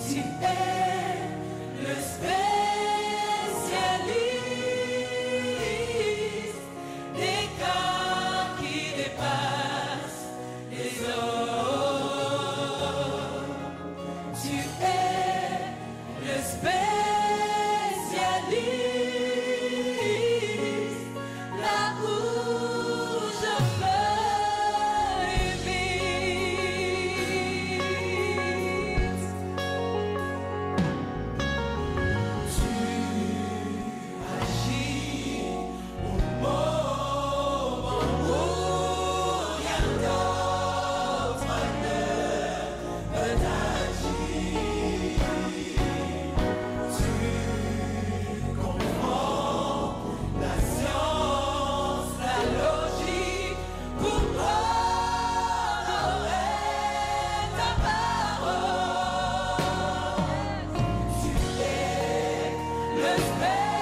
Tu es le spécialiste des cas qui dépassent les hommes. Tu es le spécialiste là où je me limite. Tu agis au moment où rien d'autre ne peut agir. Tu comprends la science, la logique pour honorer ta parole. Tu es le spécialiste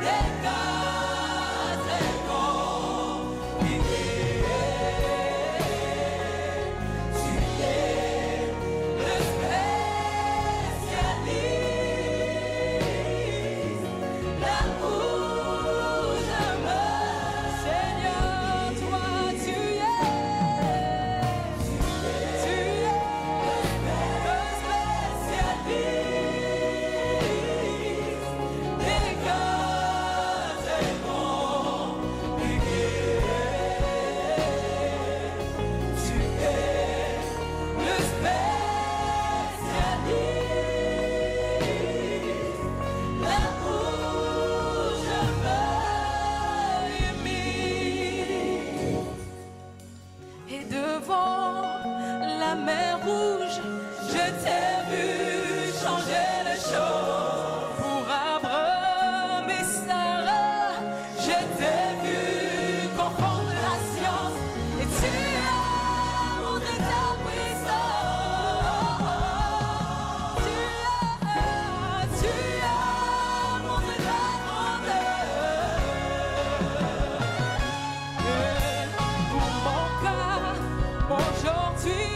des cas très compliqués. Tu es le spécialiste là où je me Seigneur, toi tu es le spécialiste des cas très compliqués. Tu es le spécialiste là où je me limite. Et devant la mer rouge, je t'ai vu changer les choses. Pour Abraham et Sarah, je t'ai vu confondre la science. Et tu as montré ta puissance. Tu as montré ta grandeur. Pour mon cas, aujourd'hui,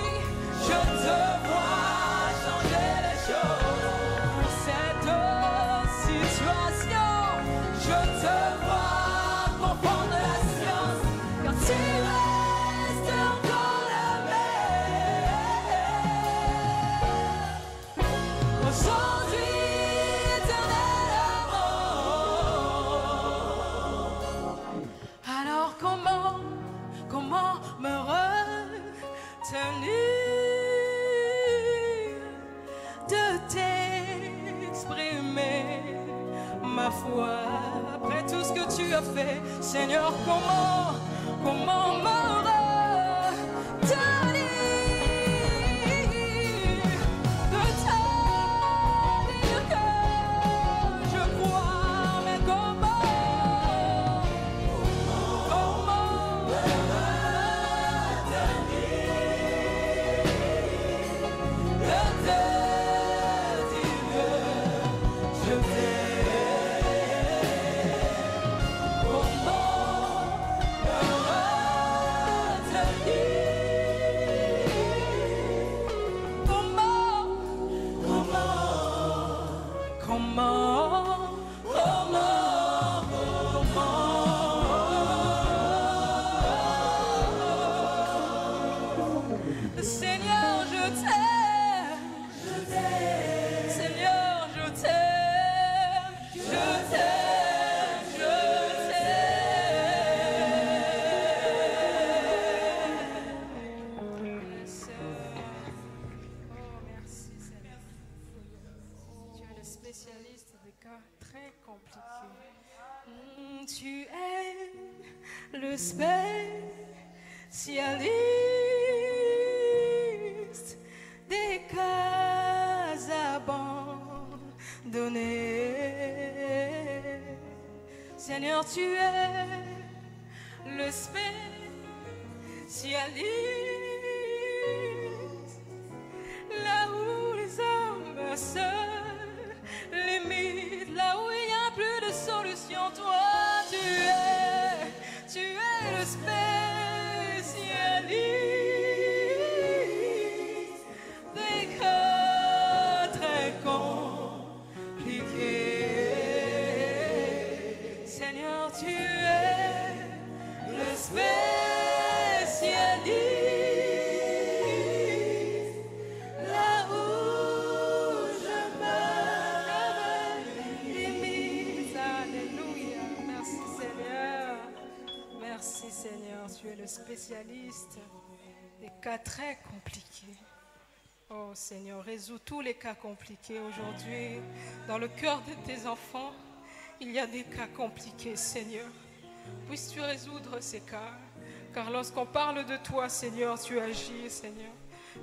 je te vois changer les choses. Pour cette situation, je te vois confondre la science. Car tu restes encore le même. Aujourd'hui, éternellement. Alors comment me retenir de t'exprimer ma foi après tout ce que tu as fait, Seigneur? Comment me retenir de te dire que je crois, mais comment me retenir de te dire que je t'aime? Comment me Seigneur, je t'aime. Seigneur, je t'aime. Je t'aime. Je t'aime. Oh, merci Seigneur. Tu es le spécialiste des cas très compliqués. Tu es le spécialiste des cas abandonnés. Seigneur, tu es le spécialiste là où les hommes se limitent, là où il n'y a plus de solution. Toi, tu es le spécialiste. spécialiste des cas très compliqués. Oh Seigneur, résous tous les cas compliqués aujourd'hui. Dans le cœur de tes enfants, il y a des cas compliqués, Seigneur. Puisses-tu résoudre ces cas, car lorsqu'on parle de toi, Seigneur, tu agis, Seigneur.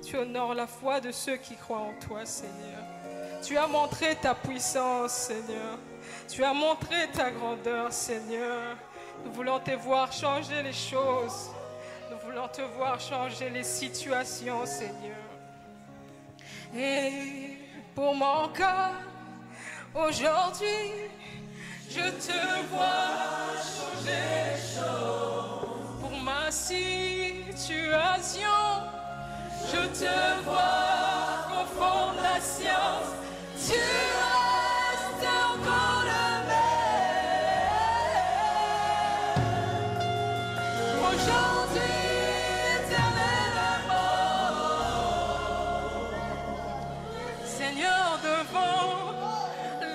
Tu honores la foi de ceux qui croient en toi, Seigneur. Tu as montré ta puissance, Seigneur. Tu as montré ta grandeur, Seigneur. Nous voulons te voir changer les choses. Nous voulons te voir changer les situations, Seigneur. Et pour mon cas, aujourd'hui, je te vois changer les choses. Pour ma situation, je te vois confondre la science. Tu restes encore le même. Aujourd'hui, Seigneur, devant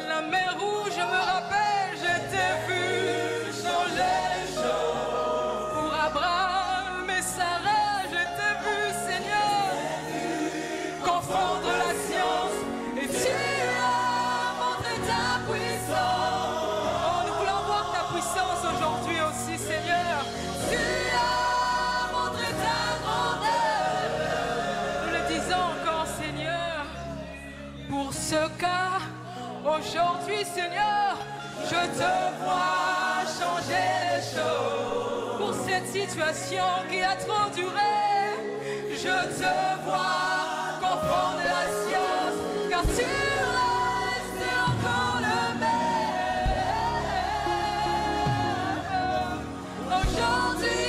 la mer Rouge, je me rappelle, je t'ai vu changer les choses. Pour Abraham et Sarah, je t'ai vu, Seigneur, confondre la science. Et tu as montré ta puissance. Oh, nous voulons voir ta puissance aujourd'hui aussi, Seigneur. Tu as montré ta grandeur. Nous le disons encore, Seigneur. Pour ce cas, aujourd'hui, Seigneur, je te vois changer les choses. Pour cette situation qui a trop duré, je te vois confondre la science, car tu restes encore le même. Aujourd'hui,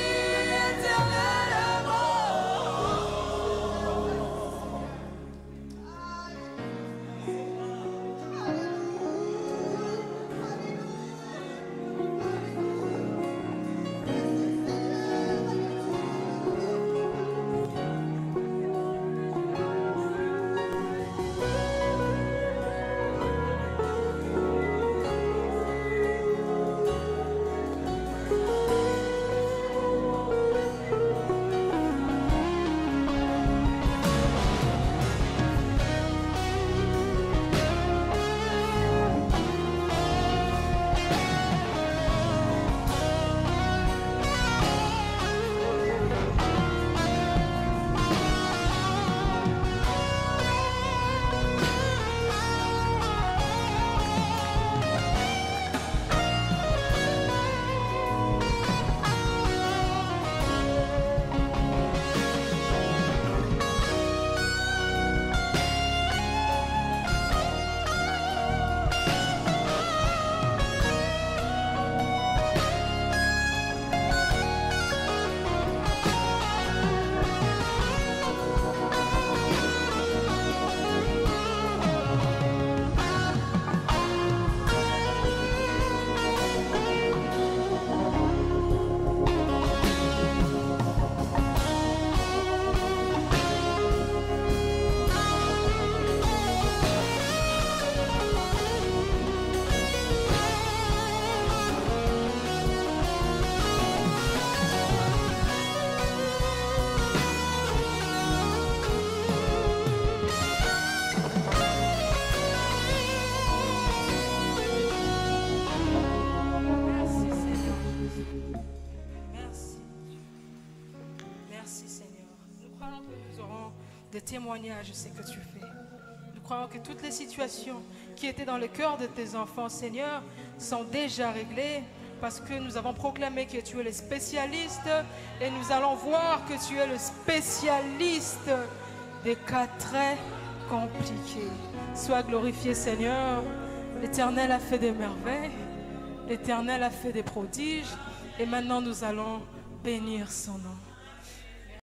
des témoignages, c'est que tu fais. Nous croyons que toutes les situations qui étaient dans le cœur de tes enfants, Seigneur, sont déjà réglées parce que nous avons proclamé que tu es le spécialiste et nous allons voir que tu es le spécialiste des cas très compliqués. Sois glorifié, Seigneur. L'Éternel a fait des merveilles, l'Éternel a fait des prodiges et maintenant nous allons bénir son nom.